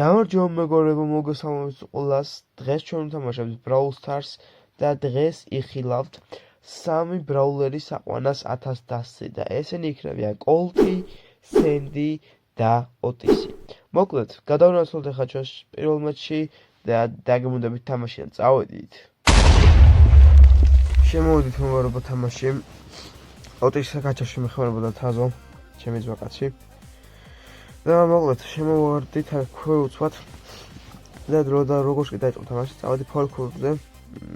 გამარჯობა მეგობრებო, მოგესალმებით ყველას. დღეს ჩვენ ვთამაშებთ Brawl Stars და დღეს იხილავთ 3 ბრაულერის აყვანას 1010-ზე და ესენი იქნებიან კოლტი, სენდი და ოტისი. მოკლედ, გადავნაცვლოთ ახლა ჩვენს პირველ მატჩში და დაგემუნდებით თამაშიდან. წავედით. შემოვიდით მეგობრებო თამაში. ოტისის გაჩაში მეხმარებოდა თაზო, ჩემი ძმაკაცი. და მოკლედ შემოვარდით აქვე უცბად და დრო და როგორც კი დაიწყო თამაში წავედი ფოლკურზე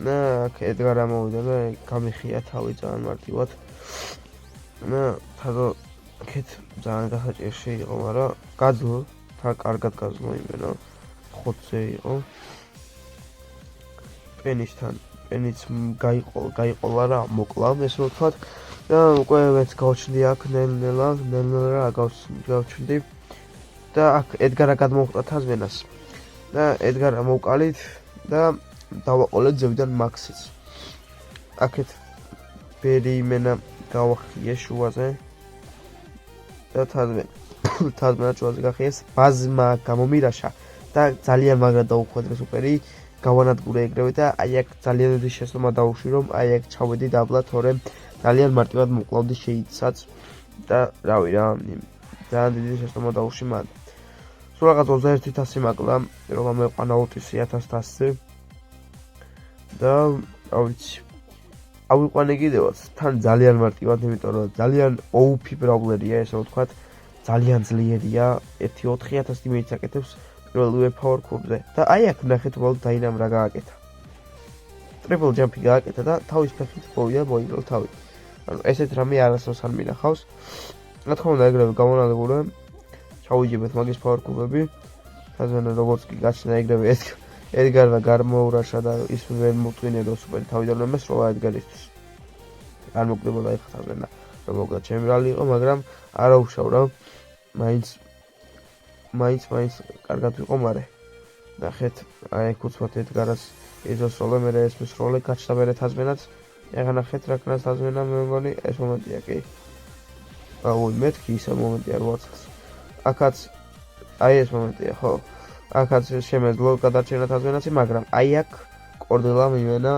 და აქ ედგარ ამოვიდა და გამიხია თავი ძალიან მარტივად და თაზო აქეთ ძალიან გასაჭირში იყო, მაგრამ გაძლო თან კარგად გაძლო იმენა 5-ზე იყო პენიც გაიყოლა რა მოკლა ესე ვთქვათ და უკვე მეც გავჩნდი აქ ნელ-ნელა გავჩნდი და აქ ედგარა გადმოვხდა თაზმენას და ედგარა მოვკალით და დავაყოლეთ ზევიდან მაქსიც. აქეთ ბერი იმენა გავახიე შუაზე და თაზმენა შუაზე გახიეს ბაზმა გამომირაშა და ძალიან მაგრად დაუხვედრე სუპერი გავანადგურე ეგრევე და აი აქ ძალიან დიდი შესწომა დაუშვი რომ აი აქ ჩავედი დაბლა თორემ ძალიან მარტივად მოკლავდი შეიცაც და რავი რა ძალიან დიდი შესწომა დაუშვი მან. სულ რაღაც 21,000 მაკლა, რომ ამეყვანა ოტისი 1010-ზე და რა ვიცი. ავიყვანე კიდევაც თან ძალიან მარტივად, იმიტომ რომ ძალიან OP ბრაულერია, ესე ვთქვათ, ძალიან ძლიერია, 1-4,000 იმეც აკეთებს პირველივე ფაორკურზე და აი აქ ნახეთ უბრალოდ დაინამ რა გააკეთა. ტრიპლ ჯამპი გააკეთა და თავის ფეხით მოვიდა მოიგროვ თავი. ანუ ესეთ რამე არასდროს არ მინახავს. რა თქმა უნდა ეგრევე გამონადგურე ჩავიჯებეთ მაგის ფაორკურები. თაზმენა როგორც კი გაჩნდა ეგრევე ედგარმა გამოურაშა და ის ვერ მოწვინებდა სუპერი თავიდან რომ ესროლა ედგარისთვის. არ მოკდებოდა ეხა თაზმენა რომ მოკდა ჩემი რალი იყო, მაგრამ არა უშავ მაინც კარგად ვიყო მარე. ნახეთ, აი ეგ უცბად ედგარას იზოსროლე, მერე ეს მსროლე გაჩნდა მერე თაზმენაც. ეხა ნახეთ რა ქნას თაზმენა მე მგონი ეს მომენტია კი. აუ მეთქი ისე მომენტია 8 წელს. აქაც აი ეს მომენტია ხო? აქაც შემეძლო გადარჩენა თაზმენაცი, მაგრამ აი აქ კორდელა მიმენა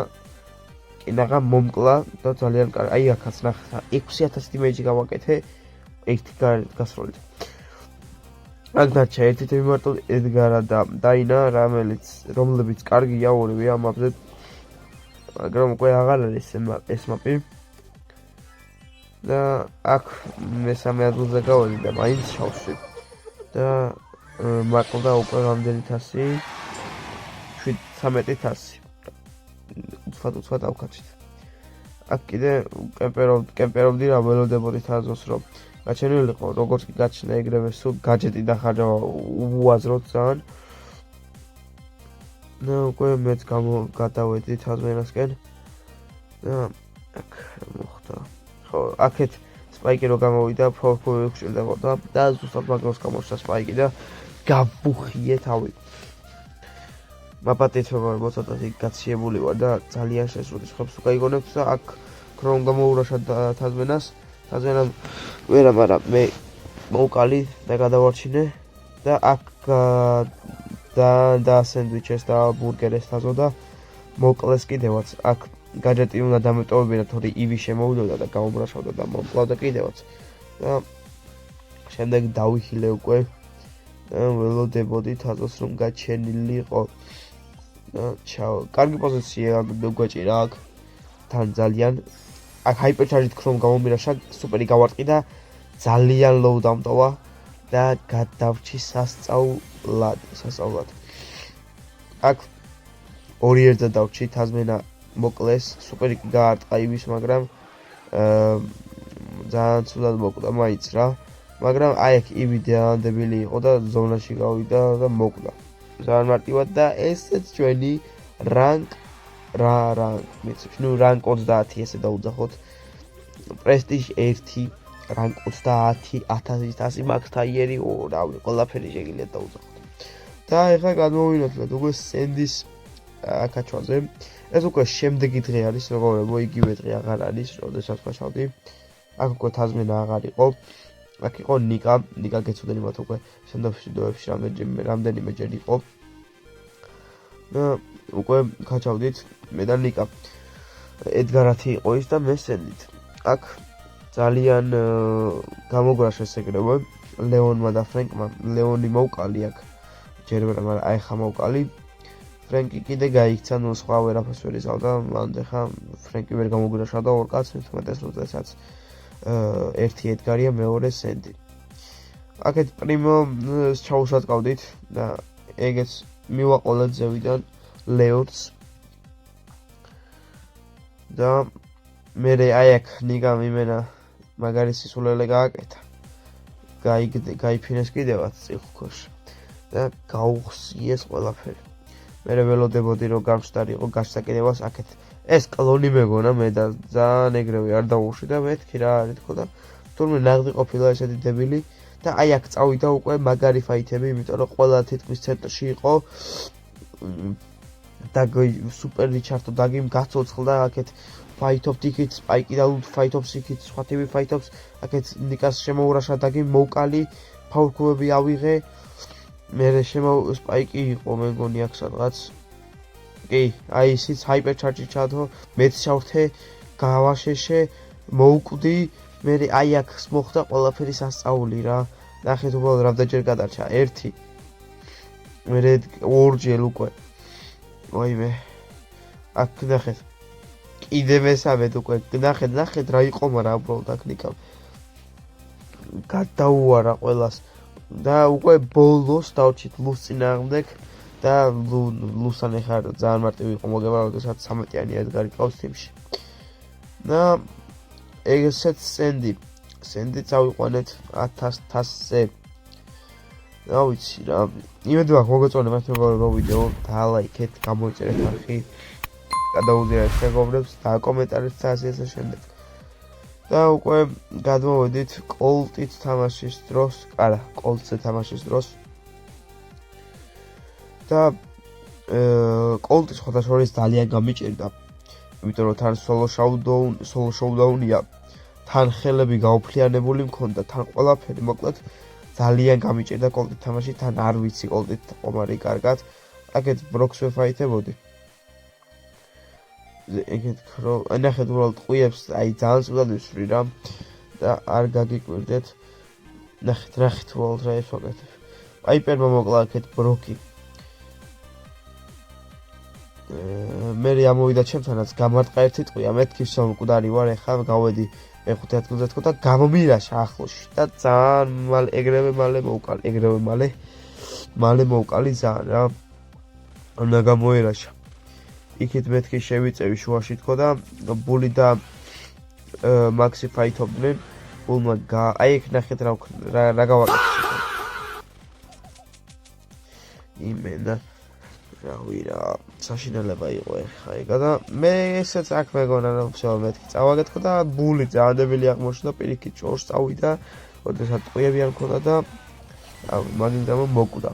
კინაღა მომკლა და ძალიან კარგი. აი აქაც ნახეთ 6,000 იმეჯი გავაკეთე ერთი გარეთ გასროლით. აქ დარჩა ერთი თემი მარტო ედგარა და დაინა, რომლებიც კარგია ორივე ამ მაპზე. მაგრამ უკვე აღარ არის ეს მაპი. და აქ მესამე ადგილზე გავედი და მაინც ჩავშვი. და მაკლდა უკვე რამდენი 100? 13,000. უცბად ავკაჩით. აქ კიდე კემპერობდი რა ველოდებოდი თაზოს რომ გაჩენილიყო, როგორც კი გაჩნდა ეგრევე სულ გაჯეტი დახარჯავა უაზროდ ძალიან. და უკვე მეც გადავედი თაზმენასკენ. და აქ მოხდა. ხო, აქეთ სპაიკი რო გამოვიდა, ფორკური უხშილდებოდა და ზუსტად მაგას გამოჩნდა სპაიკი და გავუხიე თავი. მაპატით მეგობრებო, ცოტათი გაციებული ვარ და ძალიან შესრულის ხებს უკაიგონებს და აქ ქრომ გამოურაშა თაზმენას. თაზმენამ ვერა, მაგრამ მე მოვკალი და გადავარჩინე და აქ და სენდვიჩეს და ბურგერეს თაზო და მოკლეს კიდევაც. აქ გაჯეტი უნდა დამეტოვებინა, თორე ივი შემოვიდოდა და გაუმრაშავდა და მომკლავდა კიდევაც. და შემდეგ დავიხილე უკვე და ველოდებოდი თაზოს რომ გაჩენილიყო. და ჩაო. კარგი პოზიცია მეგვეჭირა აქ. თან ძალიან აქ ჰაიპერჩარჯით ქრომ გამომირაშა, სუპერი გავარტყი და ძალიან ლოუ დამტოვა და გადავრჩი სასწაულად. აქ ორი ერთზე დავრჩი თაზმენა მოკლეს, სუპერი გაარტყა იმის, მაგრამ ძალიან ცუდად მოკვდა მაინც რა. მაგრამ აი აქ ივი დაანდებილი იყო და ზონაში გავიდა და მოკვდა. ძალიან მარტივად და ესეც ჩვენი რანკ მიცემს. ნუ რანკ 30 ესე დაუძახოთ. პრესტიჟ 1, რანკ 30, 1000 მაქს ტაიერი, რავი, ყველაფერი შეგიძლიათ დაუძახოთ. და ეხლა გადმოვინათლეთ უკვე სენდის აკაჩვაზე. ეს უკვე შემდეგი დღე არის, მეგობრებო, იგივე დღე აღარ არის, როდესაც ვაშავდი. აქ უკვე თაზმენა აღარ იყო. აქ იყო ნიკა გეცოდენი მათ უკვე სენდოფის ვიდეოებში რამდენიმეჯერ იყო და უკვე გაჩავდით მე და ნიკა ედგარათი იყო ის და მე სენდით აქ ძალიან გამოგრაშეს ეგრევე ლეონმა და ფრენკმა ლეონი მოვკალი აქ ჯერ ვერ მაგრამ აი ხა მოვკალი ფრენკი კიდე გაიქცა ნუ სხვა ვერაფერს ვერ იზავდა მანდ ხა ფრენკი ვერ გამოგრაშა და ორ კაცს მithumetes როდესაც ერთი ედგარია მეორე სენდი აქეთ პრიმო ჩაუსატყავდით და ეგეც მივაყოლეთ ზევიდან ლეონს და მე აი აქ ნიგამ იმენა მაგარი სისულელე გააკეთა გაიფინეს კიდევაც წიხუქოშ და გაუხსიეს ყველაფერი მე ველოდებოდი რომ გამშტარიყო გასაკეთებას აქეთ ეს კლონი მეგონა მე და ძალიან ეგრევე არ დაუშვი და მეთქი რა არის თქო და თურმე ნაღდი ყოფილა ესეთი დებილი და აი აქ წავიდა უკვე მაგარი ფაითები იმიტომ რომ ყველა თითქმის ცენტრში იყო და სუპერ რიჩარტო დაგიმ გაცოცხლდა აქეთ ფაითობს იქით სპაიკი და ლუდ ფაითობს იქით სხვა ტიპი ფაითობს აქეთ ნიკას შემოურაშა დაგიმ მოვკალი ფაულკუები ავიღე მე სპაიკი იყო მე მგონი აქ სადღაც კი აი ისიც ჰაიპერ ჩარჯი ჩადო მეც ჩავრთე გავაშეშე მოუკვდი მე აი აქ მოხდა ყველაფერი სასწაული რა ნახეთ უბრალოდ რამდენჯერ გადარჩა 1 მე 2 უკვე ვაიმე აქ ნახეთ კიდე მესამედ უკვე ნახეთ რა იყო მაგრამ უბრალოდ აქ ნიკამ გადაუარა ყველას და უკვე ბოლოს დავჭით ლუს წინააღმდეგ და ლუსან ეხარ ძალიან მარტივი იყო მოგება როდესაც 13-იანი ედგარი ყავს თიმში და ეგეცეთ სენდი წავიყვანეთ 1000-ზე რა ვიცი რა იმედი მაქვს მოგეწონე მათ მეგობრებო ვიდეო დალაიქეთ გამოიწერეთ არხი გადაუზიარეთ მეგობრებს და კომენტარით და ასე შემდეგ და უკვე გადმოვედით კოლტით თამაშის დროს არა კოლტზე თამაშის დროს და კოლტი სხვადასხვა ძალიან გამიჭირდა იმიტომ რომ თან სოლო შოუდაუნია თან ხელები გაუფლიანებული მქონდა თან ყველაფერი მოკლედ ძალიან გამიჭირდა კოლტით თამაში თან არ ვიცი კოლტით ყომარი კარგად აქეთ ბროქს ვეფაითებოდი ეგეთ რო ნახეთ უბრალოდ ყუიებს აი ძალიან სულად ვისვრი რა და არ გაგიკვირდეთ ნახეთ უბრალოდ რა ეს ვაკეთებ პაიპერმა მოკლა აქეთ ბროკი მე ამოვიდა ჩემთანაც გამარტყა ერთი ტყვია მეთქი სულ მკვდარი ვარ ეხლა გავედი მე-5 ადგილზე თქო და გამომირაშა ახლოში და ძალიან მალე ეგრევე მალე მოვკალი ძალიან რა უნდა გამოერაშა იქით მეთქი შევიწევი შუაში თქო და ბული და მაქსი ფაითობდნენ ბულმა აი ეგ ნახეთ რა გავაკეთე იმენა რავი რა საშინელება იყო ეხა ეგა და მე ესეც აქ მეგონა რომ всё მეთქი წავაგეთქო და ბული ძაანებელი აღმოჩნდა პირიქით ჭორს წავიდა როდესაც ტყვიები არ მქონდა და მაგის გამო მოკვდა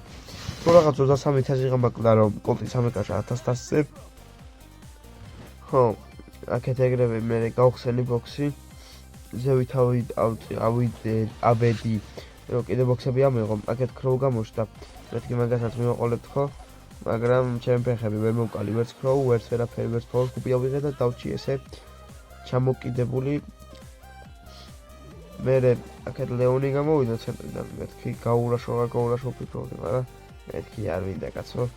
თუ რაღაც 23.000 გამაკვდა რომ კოლტი 1300-ზე ხო აქეთ ეგრევე მე გავხსენი ბოქსი ზევითავი აბედი რომ კიდე ბოქსები ამეღო აქეთ ქროუ გამოჩნდა მეთქი მაგასაც მივაყოლებ თქო მაგრამ ჩემი ფეხები ვერ მოვკალი ვერც ქროუ ვერც ვერაფერი ვერც ფოლოს კუპი ავიღე და დავჭი ესე ჩამოკიდებული მე აქეთ ლეონი გამოვიდა ცენტრიდან მეთქი გაურაშო ფიქრობდი მაგრამ მეთქი არ მინდა კაცო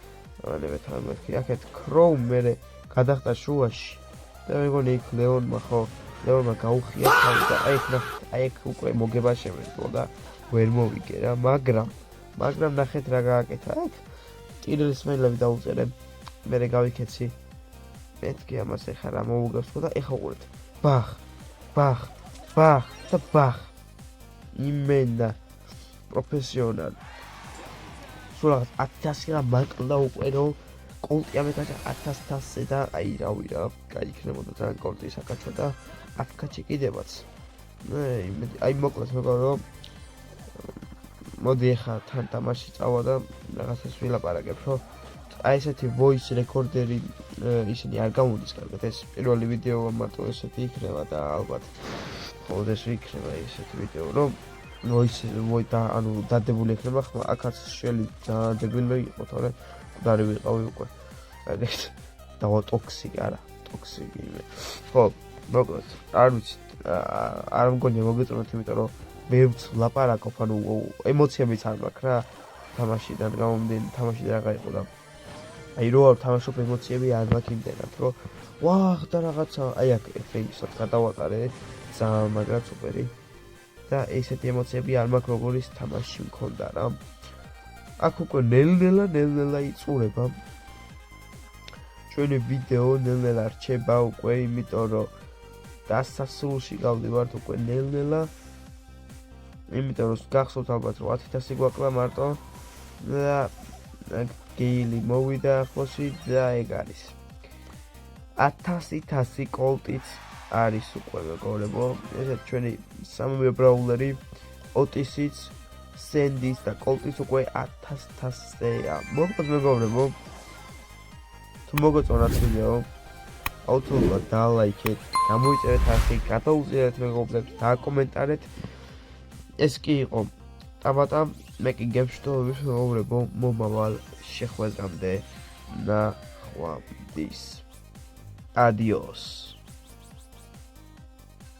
მეთქი აქეთ ქროუ მე გადახტა შუაში და მეგონი იქ ლეონმა გაუხია თავი და აი ეგ უკვე მოგება შემეძლო და ვერ მოვიგე რა მაგრამ ნახეთ რა გააკეთა აქ ტირელის მეილები დაუწერე მე გავიქეცი მეთქი ამას ეხა რა მოუგებს და ეხა უყურეთ ბახ და ბახ იმენა პროფესიონალი სულ 1000 რა მაკლდა უკვე რომ კოლტი ამეკაჭა 1000-ზე და აი რავი რა კაი იქნებოდა ძალიან კოლტი საკაჩო და აკაჩი კიდევაც აი მოკლედ მეგობრებო მოდი ახლა თან თამაში წავა და რაღაცას ვილაპარაკებ რომ აი ესეთი voice recorder-ი ისინი არ გამოდის კარგად ეს პირველი ვიდეო მარტო ესეთი იქნება და ალბათ ხოლმე ეს იქნება ესეთი ვიდეო რომ ანუ დადებული ექნება ხმა, აქაც შელი ძალიან დებილი იყო, თორე მკვდარი ვიყავი უკვე. ეგეთ დავა ტოქსიკი არა, ტოქსიკი იმე. ხო, მოკლედ, არ ვიცი, არ მგონია მოგეწონათ, იმიტომ რომ ვერ ვლაპარაკობ, ანუ ემოციებიც არ მაქვს რა. თამაშიდან გამომდინარე, თამაში რაღა იყო და აი რო არ თამაშობ ემოციები არ მაქვს იმდენად, რომ ვაჰ და რაღაცა, აი აქ ფეისად გადავატარე, ძალიან მაგრად სუპერი. და ესეთი ემოციები არ მაქვს როგორ ის თამაში მქონდა რა. აქ უკვე ნელ-ნელა იწურება. ჩვენი ვიდეო ნელ-ნელა რჩება უკვე, იმიტომ რომ დასასრულში გავდივართ უკვე ნელ-ნელა. იმიტომ რომ გახსოვთ ალბათ რომ 10,000 გვაკლა მარტო და გეილი მოვიდა ახლოსი და ეგ არის 1000 კოლტიც არის უკვე მეგობრებო. ესეთ ჩვენი სამივე ბრაულერი ოტისიც, სენდის და კოლტიც უკვე 1000-ია. მოკლედ მეგობრებო, თუ მოგეწონათ ვიდეო, აუცილებლად დალაიქეთ, გამოიწერეთ არხი, გადაუწერეთ მეგობრებს, დააკომენტარეთ. ეს კი იყო ტაბატა, მე კი გემშვიდობებით მეგობრებო, მომავალ შეხვედრამდე, ნახვამდის. Adiós.